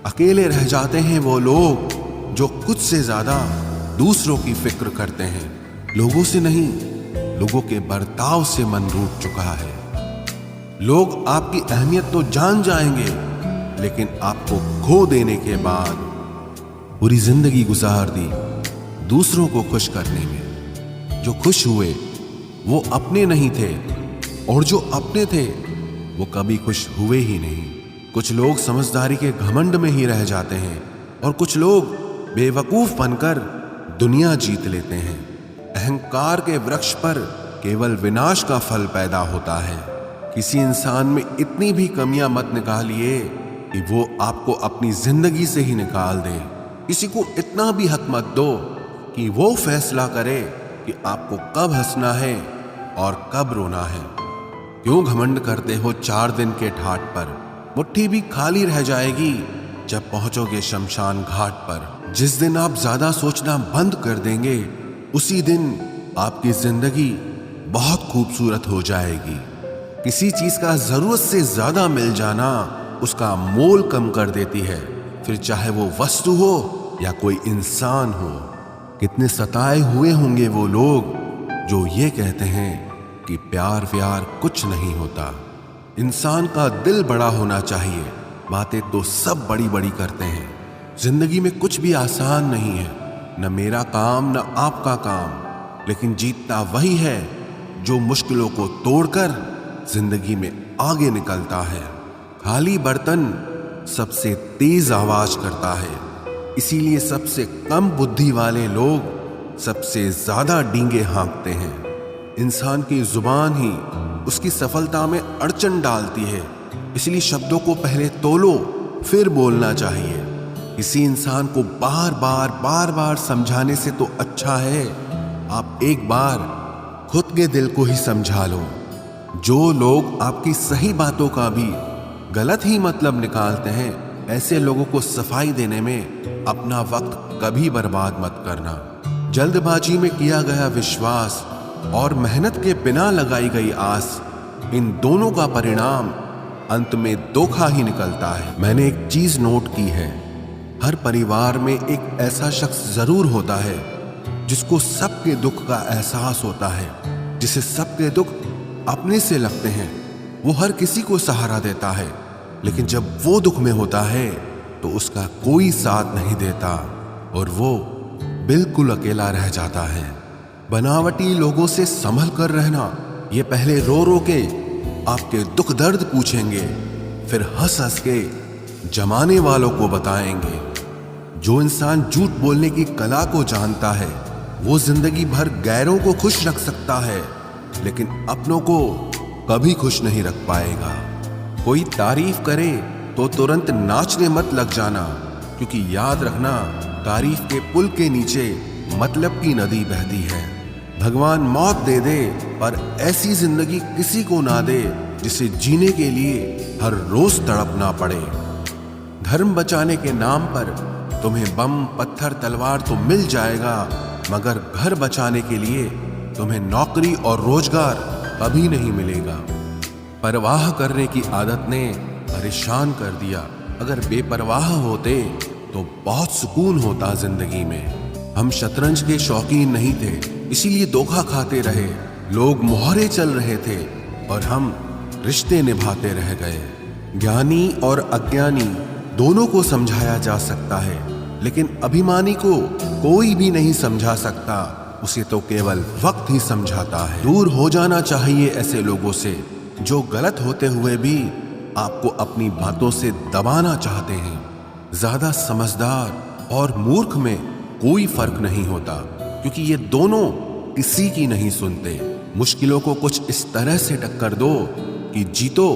अकेले रह जाते हैं वो लोग जो खुद से ज्यादा दूसरों की फिक्र करते हैं। लोगों से नहीं, लोगों के बर्ताव से मन रूठ चुका है। लोग आपकी अहमियत तो जान जाएंगे, लेकिन आपको खो देने के बाद पूरी जिंदगी गुजार दी दूसरों को खुश करने में। जो खुश हुए वो अपने नहीं थे, और जो अपने थे वो कभी खुश हुए ही नहीं। कुछ लोग समझदारी के घमंड में ही रह जाते हैं, और कुछ लोग बेवकूफ बनकर दुनिया जीत लेते हैं। अहंकार के वृक्ष पर केवल विनाश का फल पैदा होता है। किसी इंसान में इतनी भी कमियां मत निकालिए कि वो आपको अपनी जिंदगी से ही निकाल दे। किसी को इतना भी हक मत दो कि वो फैसला करे कि आपको कब हंसना है और कब रोना है। क्यों घमंड करते हो 4 दिन के ठाट पर? मुट्ठी भी खाली रह जाएगी जब पहुंचोगे शमशान घाट पर। जिस दिन आप ज्यादा सोचना बंद कर देंगे, उसी दिन आपकी जिंदगी बहुत खूबसूरत हो जाएगी। किसी चीज का जरूरत से ज्यादा मिल जाना उसका मोल कम कर देती है, फिर चाहे वो वस्तु हो या कोई इंसान हो। कितने सताए हुए होंगे वो लोग जो ये कहते हैं कि प्यार व्यार कुछ नहीं होता। इंसान का दिल बड़ा होना चाहिए। बातें तो सब बड़ी बड़ी करते हैं। जिंदगी में कुछ भी आसान नहीं है, न मेरा काम न आपका काम, लेकिन जीतता वही है जो मुश्किलों को तोड़कर जिंदगी में आगे निकलता है। खाली बर्तन सबसे तेज आवाज करता है, इसीलिए सबसे कम बुद्धि वाले लोग सबसे ज्यादा डींगे हाँकते हैं। इंसान की जुबान ही उसकी सफलता में अड़चन डालती है, इसलिए शब्दों को पहले तोलो फिर बोलना चाहिए। किसी इंसान को बार बार समझाने से तो अच्छा है आप एक बार खुद के दिल को ही समझा लो। जो लोग आपकी सही बातों का भी गलत ही मतलब निकालते हैं, ऐसे लोगों को सफाई देने में अपना वक्त कभी बर्बाद मत करना। जल्दबाजी में किया गया विश्वास और मेहनत के बिना लगाई गई आस, इन दोनों का परिणाम अंत में धोखा ही निकलता है। मैंने एक चीज नोट की है, हर परिवार में एक ऐसा शख्स जरूर होता है जिसको सबके दुख का एहसास होता है, जिसे सबके दुख अपने से लगते हैं। वो हर किसी को सहारा देता है, लेकिन जब वो दुख में होता है तो उसका कोई साथ नहीं देता और वो बिल्कुल अकेला रह जाता है। बनावटी लोगों से संभल कर रहना, ये पहले रो रो के आपके दुख दर्द पूछेंगे, फिर हंस हंस के जमाने वालों को बताएंगे। जो इंसान झूठ बोलने की कला को जानता है वो जिंदगी भर गैरों को खुश रख सकता है, लेकिन अपनों को कभी खुश नहीं रख पाएगा। कोई तारीफ करे तो तुरंत नाचने मत लग जाना, क्योंकि याद रखना तारीफ के पुल के नीचे मतलब की नदी बहती है। भगवान मौत दे दे पर ऐसी जिंदगी किसी को ना दे जिसे जीने के लिए हर रोज तड़पना पड़े। धर्म बचाने के नाम पर तुम्हें बम पत्थर तलवार तो मिल जाएगा, मगर घर बचाने के लिए तुम्हें नौकरी और रोजगार कभी नहीं मिलेगा। परवाह करने की आदत ने परेशान कर दिया। अगर बेपरवाह होते तो बहुत सुकून होता जिंदगी में। हम शतरंज के शौकीन नहीं थे, इसीलिए धोखा खाते रहे। लोग मोहरे चल रहे थे और हम रिश्ते निभाते रह गए। ज्ञानी और अज्ञानी दोनों को समझाया जा सकता है, लेकिन अभिमानी को कोई भी नहीं समझा सकता, उसे तो केवल वक्त ही समझाता है। दूर हो जाना चाहिए ऐसे लोगों से जो गलत होते हुए भी आपको अपनी बातों से दबाना चाहते हैं। ज्यादा समझदार और मूर्ख में कोई फर्क नहीं होता, क्योंकि ये दोनों किसी की नहीं सुनते। मुश्किलों को कुछ इस तरह से टक्कर दो कि जीतो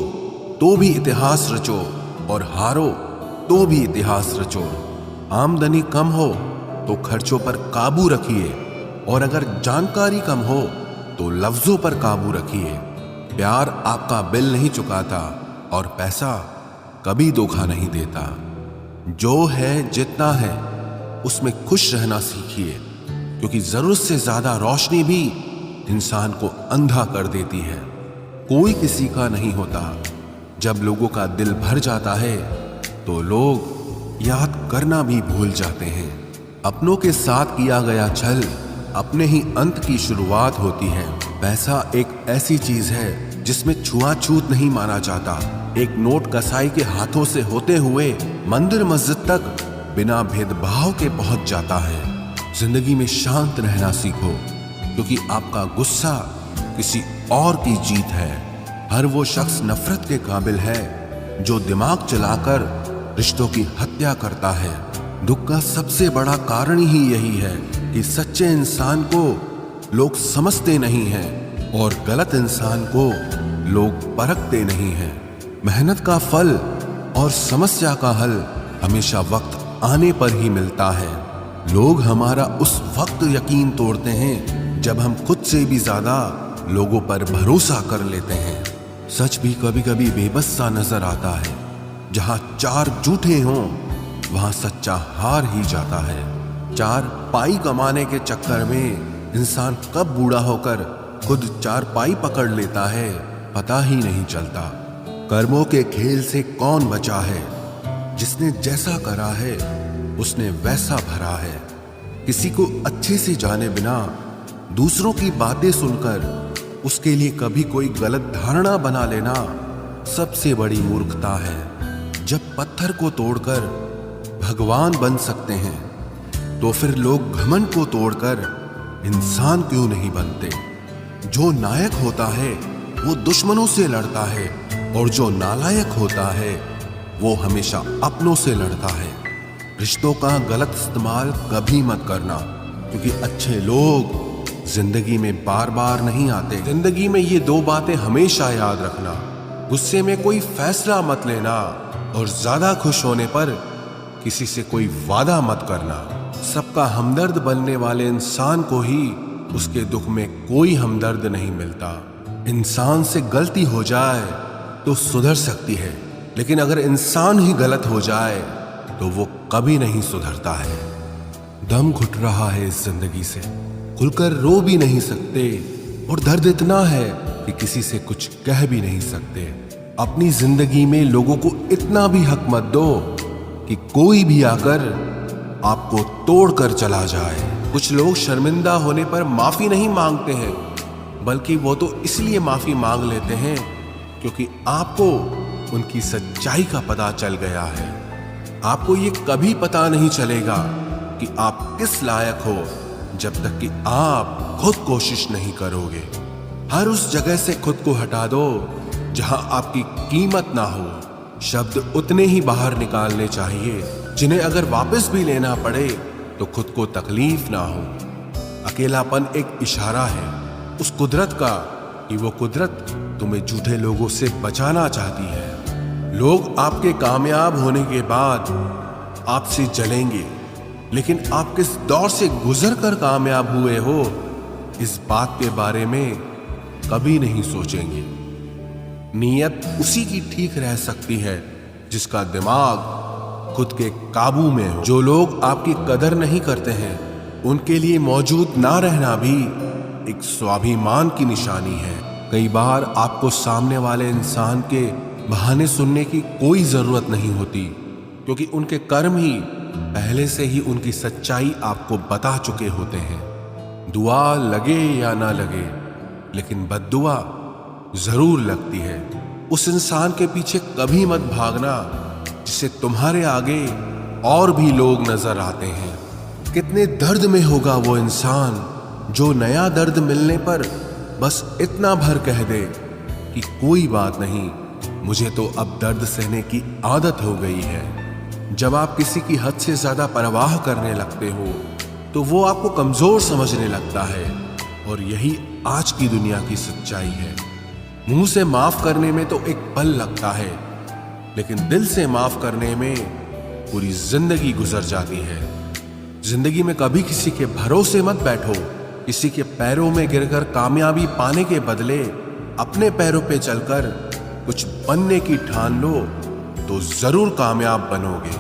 तो भी इतिहास रचो और हारो तो भी इतिहास रचो। आमदनी कम हो तो खर्चों पर काबू रखिए, और अगर जानकारी कम हो तो लफ्जों पर काबू रखिए। प्यार आपका बिल नहीं चुकाता और पैसा कभी धोखा नहीं देता। जो है जितना है उसमें खुश रहना सीखिए, क्योंकि जरूरत से ज्यादा रोशनी भी इंसान को अंधा कर देती है। कोई किसी का नहीं होता। जब लोगों का दिल भर जाता है तो लोग याद करना भी भूल जाते हैं। अपनों के साथ किया गया छल अपने ही अंत की शुरुआत होती है। पैसा एक ऐसी चीज है जिसमें छुआछूत नहीं माना जाता। एक नोट कसाई के हाथों से होते हुए मंदिर मस्जिद तक बिना भेदभाव के पहुंच जाता है। जिंदगी में शांत रहना सीखो, क्योंकि आपका गुस्सा किसी और की जीत है। हर वो शख्स नफरत के काबिल है जो दिमाग चलाकर रिश्तों की हत्या करता है। दुख का सबसे बड़ा कारण ही यही है कि सच्चे इंसान को लोग समझते नहीं हैं और गलत इंसान को लोग परखते नहीं हैं। मेहनत का फल और समस्या का हल हमेशा वक्त आने पर ही मिलता है। लोग हमारा उस वक्त यकीन तोड़ते हैं जब हम खुद से भी ज्यादा लोगों पर भरोसा कर लेते हैं। सच भी कभी कभी बेबस सा नजर आता है। जहां चार झूठे हों वहां सच्चा हार ही जाता है। चार पाई कमाने के चक्कर में इंसान कब बूढ़ा होकर खुद चार पाई पकड़ लेता है पता ही नहीं चलता। कर्मों के खेल से कौन बचा है? जिसने जैसा करा है उसने वैसा भरा है। किसी को अच्छे से जाने बिना दूसरों की बातें सुनकर उसके लिए कभी कोई गलत धारणा बना लेना सबसे बड़ी मूर्खता है। जब पत्थर को तोड़कर भगवान बन सकते हैं तो फिर लोग घमंड को तोड़कर इंसान क्यों नहीं बनते? जो नायक होता है वो दुश्मनों से लड़ता है और जो नालायक होता है वो हमेशा अपनों से लड़ता है। रिश्तों का गलत इस्तेमाल कभी मत करना, क्योंकि अच्छे लोग जिंदगी में बार बार नहीं आते। जिंदगी में ये दो बातें हमेशा याद रखना। गुस्से में कोई फैसला मत लेना और ज्यादा खुश होने पर किसी से कोई वादा मत करना। सबका हमदर्द बनने वाले इंसान को ही उसके दुख में कोई हमदर्द नहीं मिलता। इंसान से गलती हो जाए तो सुधर सकती है, लेकिन अगर इंसान ही गलत हो जाए तो वो कभी नहीं सुधरता है। दम घुट रहा है इस जिंदगी से, खुलकर रो भी नहीं सकते और दर्द इतना है कि किसी से कुछ कह भी नहीं सकते। अपनी जिंदगी में लोगों को इतना भी हक मत दो कि कोई भी आकर आपको तोड़कर चला जाए। कुछ लोग शर्मिंदा होने पर माफी नहीं मांगते हैं, बल्कि वो तो इसलिए माफी मांग लेते हैं क्योंकि आपको उनकी सच्चाई का पता चल गया है। आपको ये कभी पता नहीं चलेगा कि आप किस लायक हो जब तक कि आप खुद कोशिश नहीं करोगे। हर उस जगह से खुद को हटा दो जहां आपकी कीमत ना हो। शब्द उतने ही बाहर निकालने चाहिए जिन्हें अगर वापस भी लेना पड़े तो खुद को तकलीफ ना हो। अकेलापन एक इशारा है उस कुदरत का कि वो कुदरत तुम्हें झूठे लोगों से बचाना चाहती है। लोग आपके कामयाब होने के बाद आपसे जलेंगे, लेकिन आप किस दौर से गुजर कर कामयाब हुए हो इस बात के बारे में कभी नहीं सोचेंगे। नीयत उसी की ठीक रह सकती है जिसका दिमाग खुद के काबू में हो। जो लोग आपकी कदर नहीं करते हैं उनके लिए मौजूद ना रहना भी एक स्वाभिमान की निशानी है। कई बार आपको सामने वाले इंसान के बहाने सुनने की कोई जरूरत नहीं होती, क्योंकि उनके कर्म ही पहले से ही उनकी सच्चाई आपको बता चुके होते हैं। दुआ लगे या ना लगे, लेकिन बद्दुआ जरूर लगती है। उस इंसान के पीछे कभी मत भागना जिससे तुम्हारे आगे और भी लोग नजर आते हैं। कितने दर्द में होगा वो इंसान जो नया दर्द मिलने पर बस इतना भर कह दे कि कोई बात नहीं, मुझे तो अब दर्द सहने की आदत हो गई है। जब आप किसी की हद से ज्यादा परवाह करने लगते हो तो वो आपको कमजोर समझने लगता है, और यही आज की दुनिया की सच्चाई है। मुंह से माफ करने में तो एक पल लगता है, लेकिन दिल से माफ करने में पूरी जिंदगी गुजर जाती है। जिंदगी में कभी किसी के भरोसे मत बैठो। किसी के पैरों में गिरकर कामयाबी पाने के बदले अपने पैरों पे चलकर कुछ बनने की ठान लो तो जरूर कामयाब बनोगे।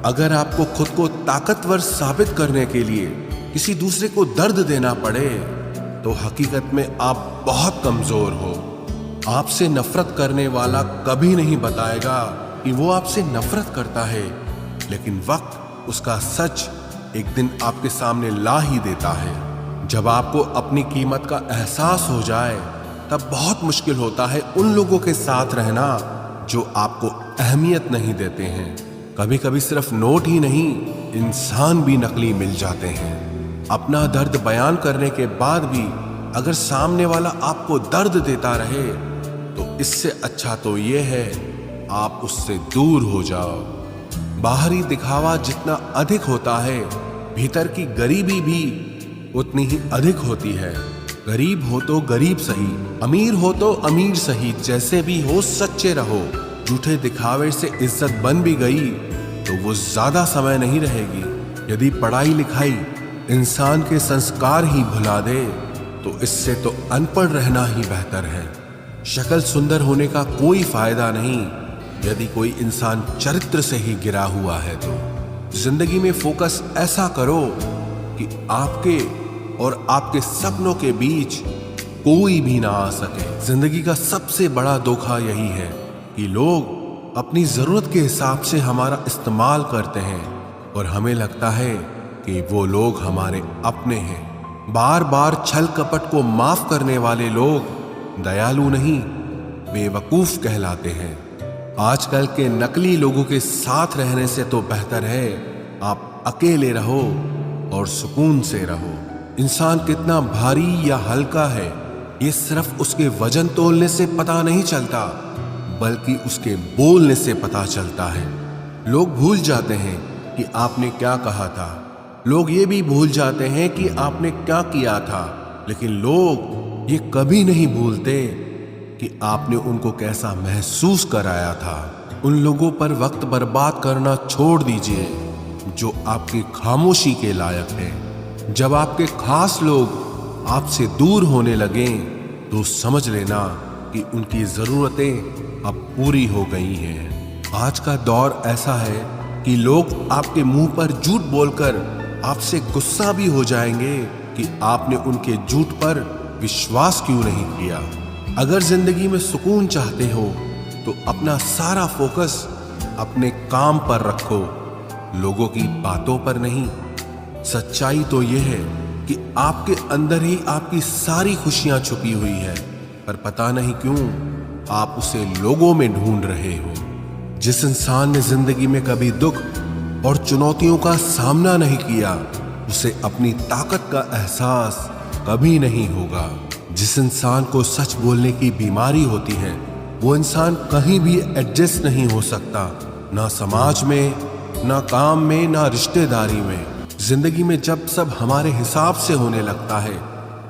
अगर आपको खुद को ताकतवर साबित करने के लिए किसी दूसरे को दर्द देना पड़े तो हकीकत में आप बहुत कमजोर हो। आपसे नफरत करने वाला कभी नहीं बताएगा कि वो आपसे नफरत करता है, लेकिन वक्त उसका सच एक दिन आपके सामने ला ही देता है। जब आपको अपनी कीमत का एहसास हो जाए तब बहुत मुश्किल होता है उन लोगों के साथ रहना जो आपको अहमियत नहीं देते हैं। कभी कभी सिर्फ नोट ही नहीं, इंसान भी नकली मिल जाते हैं। अपना दर्द बयान करने के बाद भी अगर सामने वाला आपको दर्द देता रहे तो इससे अच्छा तो ये है आप उससे दूर हो जाओ। बाहरी दिखावा जितना अधिक होता है, भीतर की गरीबी भी उतनी ही अधिक होती है। गरीब हो तो गरीब सही, अमीर हो तो अमीर सही, जैसे भी हो सच्चे रहो। झूठे दिखावे से इज्जत बन भी गई तो वो ज्यादा समय नहीं रहेगी। यदि पढ़ाई लिखाई इंसान के संस्कार ही भुला दे तो इससे तो अनपढ़ रहना ही बेहतर है। शक्ल सुंदर होने का कोई फायदा नहीं यदि कोई इंसान चरित्र से ही गिरा हुआ है। तो जिंदगी में फोकस ऐसा करो कि आपके और आपके सपनों के बीच कोई भी ना आ सके। जिंदगी का सबसे बड़ा धोखा यही है कि लोग अपनी जरूरत के हिसाब से हमारा इस्तेमाल करते हैं और हमें लगता है कि वो लोग हमारे अपने हैं। बार बार छल कपट को माफ करने वाले लोग दयालु नहीं, बेवकूफ कहलाते हैं। आजकल के नकली लोगों के साथ रहने से तो बेहतर है आप अकेले रहो और सुकून से रहो। इंसान कितना भारी या हल्का है ये सिर्फ उसके वजन तोलने से पता नहीं चलता, बल्कि उसके बोलने से पता चलता है। लोग भूल जाते हैं कि आपने क्या कहा था, लोग ये भी भूल जाते हैं कि आपने क्या किया था, लेकिन लोग ये कभी नहीं भूलते कि आपने उनको कैसा महसूस कराया था। उन लोगों पर वक्त बर्बाद करना छोड़ दीजिए जो आपकी खामोशी के लायक है। जब आपके खास लोग आपसे दूर होने लगें तो समझ लेना कि उनकी जरूरतें अब पूरी हो गई हैं। आज का दौर ऐसा है कि लोग आपके मुंह पर झूठ बोलकर आपसे गुस्सा भी हो जाएंगे कि आपने उनके झूठ पर विश्वास क्यों नहीं किया। अगर जिंदगी में सुकून चाहते हो तो अपना सारा फोकस अपने काम पर रखो, लोगों की बातों पर नहीं। सच्चाई तो यह है कि आपके अंदर ही आपकी सारी खुशियां छुपी हुई है, पर पता नहीं क्यों आप उसे लोगों में ढूंढ रहे हो। जिस इंसान ने जिंदगी में कभी दुख और चुनौतियों का सामना नहीं किया उसे अपनी ताकत का एहसास कभी नहीं होगा। जिस इंसान को सच बोलने की बीमारी होती है वो इंसान कहीं भी एडजस्ट नहीं हो सकता, ना समाज में, ना काम में, ना रिश्तेदारी में। जिंदगी में जब सब हमारे हिसाब से होने लगता है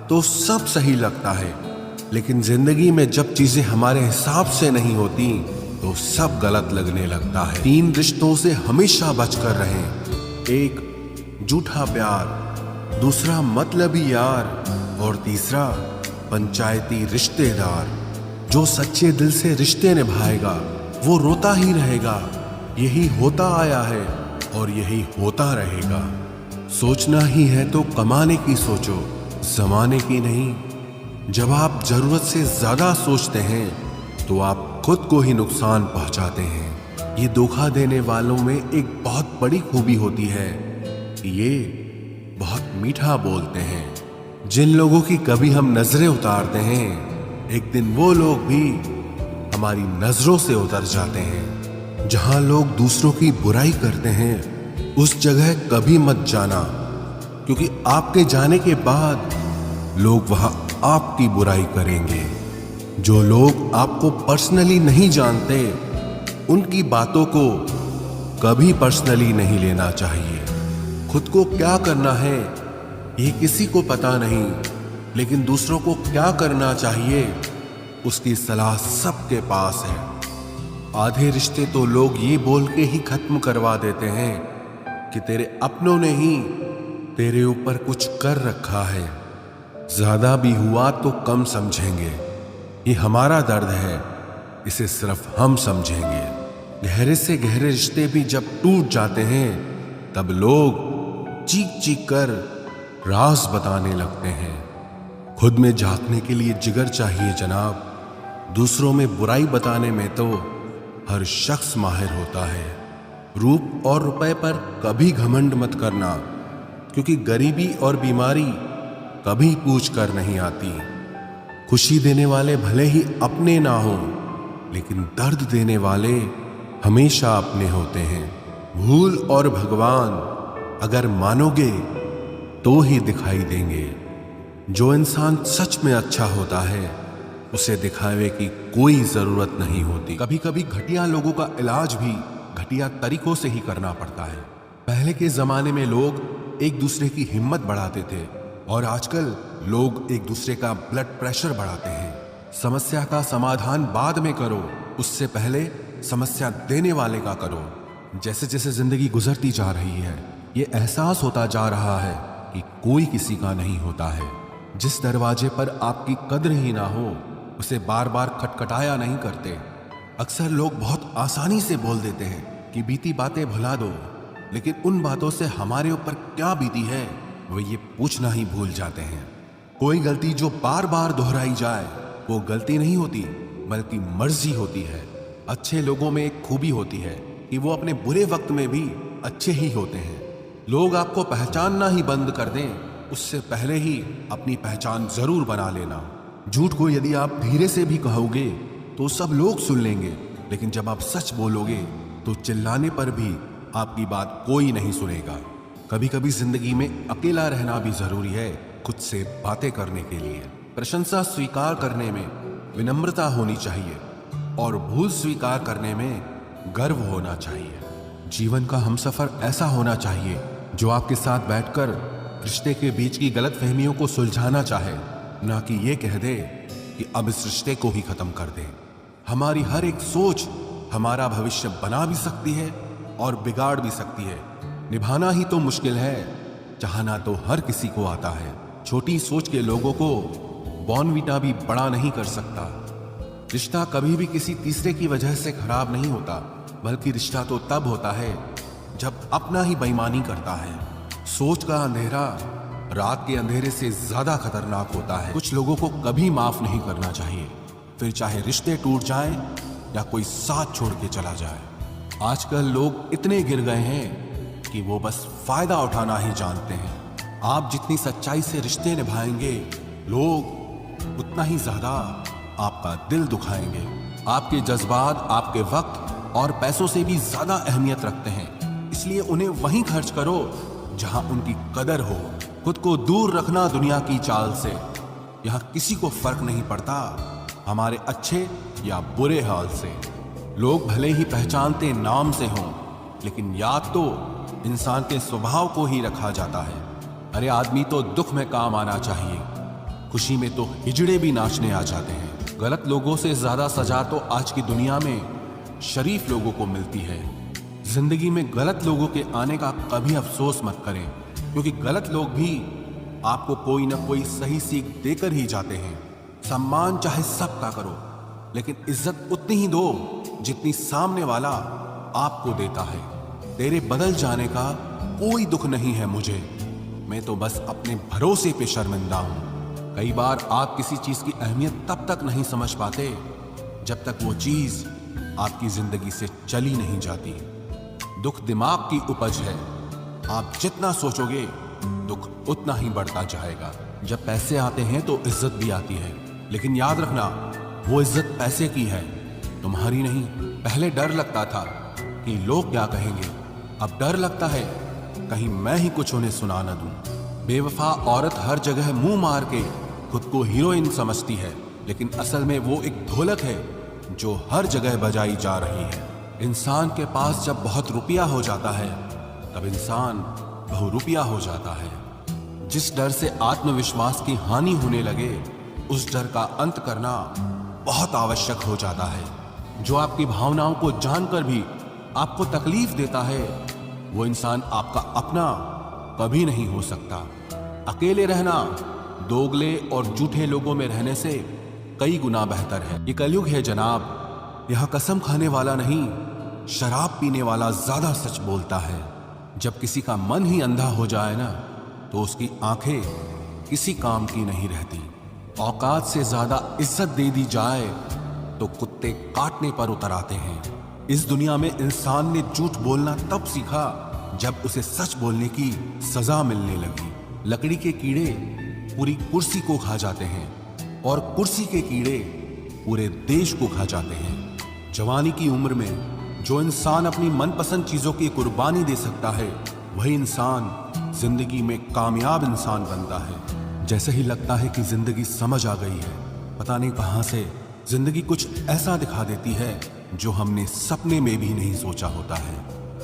तो सब सही लगता है, लेकिन जिंदगी में जब चीजें हमारे हिसाब से नहीं होती तो सब गलत लगने लगता है। 3 रिश्तों से हमेशा बचकर रहें। एक झूठा प्यार, दूसरा मतलबी यार और तीसरा पंचायती रिश्तेदार। जो सच्चे दिल से रिश्ते निभाएगा वो रोता ही रहेगा। यही होता आया है और यही होता रहेगा। सोचना ही है तो कमाने की सोचो, जमाने की नहीं। जब आप जरूरत से ज्यादा सोचते हैं तो आप खुद को ही नुकसान पहुंचाते हैं। ये धोखा देने वालों में एक बहुत बड़ी खूबी होती है कि ये बहुत मीठा बोलते हैं। जिन लोगों की कभी हम नजरें उतारते हैं एक दिन वो लोग भी हमारी नजरों से उतर जाते हैं। जहां लोग दूसरों की बुराई करते हैं उस जगह कभी मत जाना, क्योंकि आपके जाने के बाद लोग वहां आपकी बुराई करेंगे। जो लोग आपको पर्सनली नहीं जानते उनकी बातों को कभी पर्सनली नहीं लेना चाहिए। खुद को क्या करना है ये किसी को पता नहीं, लेकिन दूसरों को क्या करना चाहिए उसकी सलाह सबके पास है। आधे रिश्ते तो लोग ये बोल के ही खत्म करवा देते हैं कि तेरे अपनों ने ही तेरे ऊपर कुछ कर रखा है। ज्यादा भी हुआ तो कम समझेंगे। ये हमारा दर्द है, इसे सिर्फ हम समझेंगे। गहरे से गहरे रिश्ते भी जब टूट जाते हैं तब लोग चीख चीख कर राज बताने लगते हैं। खुद में झांकने के लिए जिगर चाहिए जनाब। दूसरों में बुराई बताने में तो हर शख्स माहिर होता है। रूप और रुपए पर कभी घमंड मत करना, क्योंकि गरीबी और बीमारी कभी पूछ कर नहीं आती। खुशी देने वाले भले ही अपने ना हो, लेकिन दर्द देने वाले हमेशा अपने होते हैं। भूल और भगवान अगर मानोगे तो ही दिखाई देंगे। जो इंसान सच में अच्छा होता है उसे दिखावे की कोई जरूरत नहीं होती। कभी कभी घटिया लोगों का इलाज भी घटिया तरीकों से ही करना पड़ता है। पहले के जमाने में लोग एक दूसरे की हिम्मत बढ़ाते थे, और आजकल लोग एक दूसरे का ब्लड प्रेशर बढ़ाते हैं। समस्या का समाधान बाद में करो, उससे पहले समस्या देने वाले का करो। जैसे जैसे जिंदगी गुजरती जा रही है, ये एहसास होता जा रहा है कि कोई किसी का नहीं होता है। जिस दरवाजे पर आपकी कद्र ही ना हो, उसे बार बार खटखटाया नहीं करते। अक्सर लोग बहुत आसानी से बोल देते हैं कि बीती बातें भुला दो, लेकिन उन बातों से हमारे ऊपर क्या बीती है वो ये पूछना ही भूल जाते हैं। कोई गलती जो बार बार दोहराई जाए वो गलती नहीं होती, बल्कि मर्जी होती है। अच्छे लोगों में एक खूबी होती है कि वो अपने बुरे वक्त में भी अच्छे ही होते हैं। लोग आपको पहचानना ही बंद कर दें, उससे पहले ही अपनी पहचान जरूर बना लेना। झूठ को यदि आप धीरे से भी कहोगे तो सब लोग सुन लेंगे, लेकिन जब आप सच बोलोगे तो चिल्लाने पर भी आपकी बात कोई नहीं सुनेगा। कभी कभी जिंदगी में अकेला रहना भी जरूरी है, खुद से बातें करने के लिए। प्रशंसा स्वीकार करने में विनम्रता होनी चाहिए, और भूल स्वीकार करने में गर्व होना चाहिए। जीवन का हमसफर ऐसा होना चाहिए जो आपके साथ बैठकर रिश्ते के बीच की गलतफहमियों को सुलझाना चाहे, ना कि ये कह दे कि अब इस रिश्ते को ही खत्म कर दें। हमारी हर एक सोच हमारा भविष्य बना भी सकती है और बिगाड़ भी सकती है। निभाना ही तो मुश्किल है, चाहना तो हर किसी को आता है। छोटी सोच के लोगों को बॉर्नवीटा भी बड़ा नहीं कर सकता। रिश्ता कभी भी किसी तीसरे की वजह से खराब नहीं होता, बल्कि रिश्ता तो तब होता है जब अपना ही बेईमानी करता है। सोच का अंधेरा रात के अंधेरे से ज्यादा खतरनाक होता है। कुछ लोगों को कभी माफ नहीं करना चाहिए, फिर चाहे रिश्ते टूट जाएं या कोई साथ छोड़ के चला जाए। आजकल लोग इतने गिर गए हैं कि वो बस फायदा उठाना ही जानते हैं। आप जितनी सच्चाई से रिश्ते निभाएंगे, लोग उतना ही ज्यादा आपका दिल दुखाएंगे। आपके जज्बात आपके वक्त और पैसों से भी ज्यादा अहमियत रखते हैं, इसलिए उन्हें वहीं खर्च करो जहां उनकी कदर हो। खुद को दूर रखना दुनिया की चाल से। यहां किसी को फर्क नहीं पड़ता हमारे अच्छे या बुरे हाल से। लोग भले ही पहचानते नाम से हों, लेकिन याद तो इंसान के स्वभाव को ही रखा जाता है। अरे आदमी तो दुख में काम आना चाहिए, खुशी में तो हिजड़े भी नाचने आ जाते हैं। गलत लोगों से ज्यादा सजा तो आज की दुनिया में शरीफ लोगों को मिलती है। जिंदगी में गलत लोगों के आने का कभी अफसोस मत करें, क्योंकि गलत लोग भी आपको कोई ना कोई सही सीख देकर ही जाते हैं। सम्मान चाहे सबका करो, लेकिन इज्जत उतनी ही दो जितनी सामने वाला आपको देता है। तेरे बदल जाने का कोई दुख नहीं है मुझे, मैं तो बस अपने भरोसे पे शर्मिंदा हूं। कई बार आप किसी चीज की अहमियत तब तक नहीं समझ पाते जब तक वो चीज आपकी जिंदगी से चली नहीं जाती। दुख दिमाग की उपज है, आप जितना सोचोगे दुख उतना ही बढ़ता जाएगा। जब पैसे आते हैं तो इज्जत भी आती है, लेकिन याद रखना वो इज्जत पैसे की है, तुम्हारी नहीं। पहले डर लगता था कि लोग क्या कहेंगे, अब डर लगता है कहीं मैं ही कुछ उन्हें सुना न दूं। बेवफा औरत हर जगह मुंह मार के खुद को हीरोइन समझती है, लेकिन असल में वो एक ढोलक है जो हर जगह बजाई जा रही है। इंसान के पास जब बहुत रुपया हो जाता है तब इंसान बहुरुपया हो जाता है। जिस डर से आत्मविश्वास की हानि होने लगे, उस डर का अंत करना बहुत आवश्यक हो जाता है। जो आपकी भावनाओं को जानकर भी आपको तकलीफ देता है, वो इंसान आपका अपना कभी नहीं हो सकता। अकेले रहना दोगले और झूठे लोगों में रहने से कई गुना बेहतर है। ये कलयुग है जनाब, यहाँ कसम खाने वाला नहीं, शराब पीने वाला ज्यादा सच बोलता है। जब किसी का मन ही अंधा हो जाए ना, तो उसकी आंखें किसी काम की नहीं रहती। औकात से ज्यादा इज्जत दे दी जाए तो कुत्ते काटने पर उतर आते हैं। इस दुनिया में इंसान ने झूठ बोलना तब सीखा जब उसे सच बोलने की सजा मिलने लगी। लकड़ी के कीड़े पूरी कुर्सी को खा जाते हैं और कुर्सी के कीड़े पूरे देश को खा जाते हैं। जवानी की उम्र में जो इंसान अपनी मनपसंद चीजों की कुर्बानी दे सकता है, वही इंसान जिंदगी में कामयाब इंसान बनता है। जैसे ही लगता है कि जिंदगी समझ आ गई है, पता नहीं कहां से जिंदगी कुछ ऐसा दिखा देती है जो हमने सपने में भी नहीं सोचा होता है।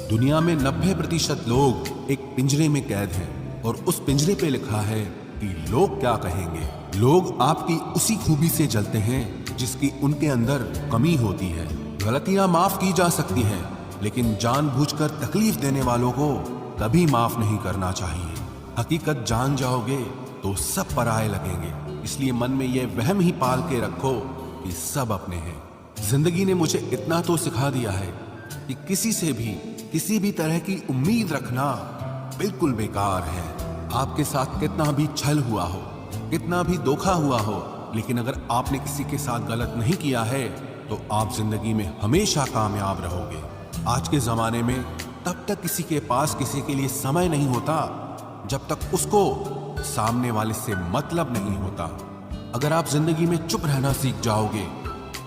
दुनिया में 90% लोग एक पिंजरे में कैद हैं और उस पिंजरे पे लिखा है कि लोग क्या कहेंगे। लोग आपकी उसी खूबी से जलते हैं जिसकी उनके अंदर कमी होती है। गलतियां माफ की जा सकती हैं, लेकिन जानबूझकर तकलीफ देने वालों को कभी माफ नहीं करना चाहिए। हकीकत जान जाओगे तो सब पराये लगेंगे, इसलिए मन में यह वहम ही पाल के रखो कि सब अपने हैं। जिंदगी ने मुझे इतना तो सिखा दिया है कि किसी से भी किसी भी तरह की उम्मीद रखना बिल्कुल बेकार है। आपके साथ कितना भी छल हुआ हो, कितना भी धोखा हुआ हो, लेकिन अगर आपने किसी के साथ गलत नहीं किया है तो आप जिंदगी में हमेशा कामयाब रहोगे। आज के जमाने में तब तक किसी के पास किसी के लिए समय नहीं होता जब तक उसको सामने वाले से मतलब नहीं होता। अगर आप जिंदगी में चुप रहना सीख जाओगे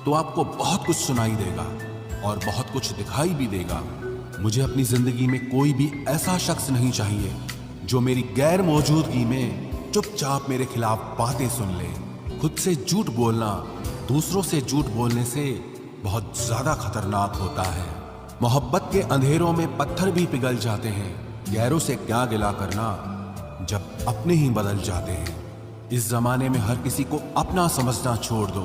तो आपको बहुत कुछ सुनाई देगा और बहुत कुछ दिखाई भी देगा। मुझे अपनी जिंदगी में कोई भी ऐसा शख्स नहीं चाहिए जो मेरी गैर मौजूदगी में चुपचाप मेरे खिलाफ बातें सुन ले। खुद से झूठ बोलना दूसरों से झूठ बोलने से बहुत ज्यादा खतरनाक होता है। मोहब्बत के अंधेरों में पत्थर भी पिघल जाते हैं। गैरों से क्या गिला करना जब अपने ही बदल जाते हैं। इस जमाने में हर किसी को अपना समझना छोड़ दो,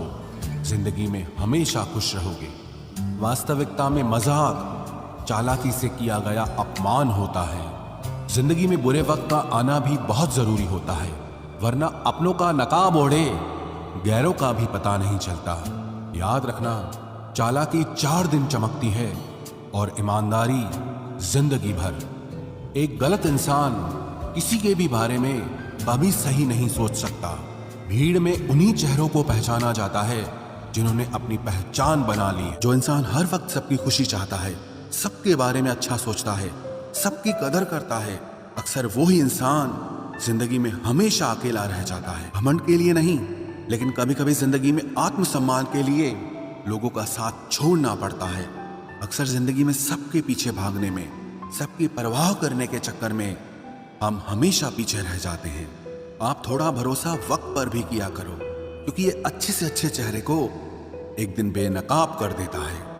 जिंदगी में हमेशा खुश रहोगे। वास्तविकता में मजाक चालाकी से किया गया अपमान होता है। जिंदगी में बुरे वक्त का आना भी बहुत जरूरी होता है, वरना अपनों का नकाब ओढ़े गैरों का भी पता नहीं चलता। याद रखना, चालाकी 4 दिन चमकती है और ईमानदारी जिंदगी भर। एक गलत इंसान किसी के भी बारे में कभी सही नहीं सोच सकता। भीड़ में उन्हीं चेहरों को पहचाना जाता है जिन्होंने अपनी पहचान बना ली। जो इंसान हर वक्त सबकी खुशी चाहता है, सबके बारे में अच्छा सोचता है, सबकी कदर करता है, अक्सर वो ही इंसान जिंदगी में हमेशा अकेला रह जाता है। घमंड के लिए नहीं, लेकिन कभी कभी जिंदगी में आत्मसम्मान के लिए लोगों का साथ छोड़ना पड़ता है। अक्सर जिंदगी में सबके पीछे भागने में, सबकी परवाह करने के चक्कर में हम हमेशा पीछे रह जाते हैं। आप थोड़ा भरोसा वक्त पर भी किया करो, क्योंकि ये अच्छे से अच्छे चेहरे को एक दिन बेनकाब कर देता है।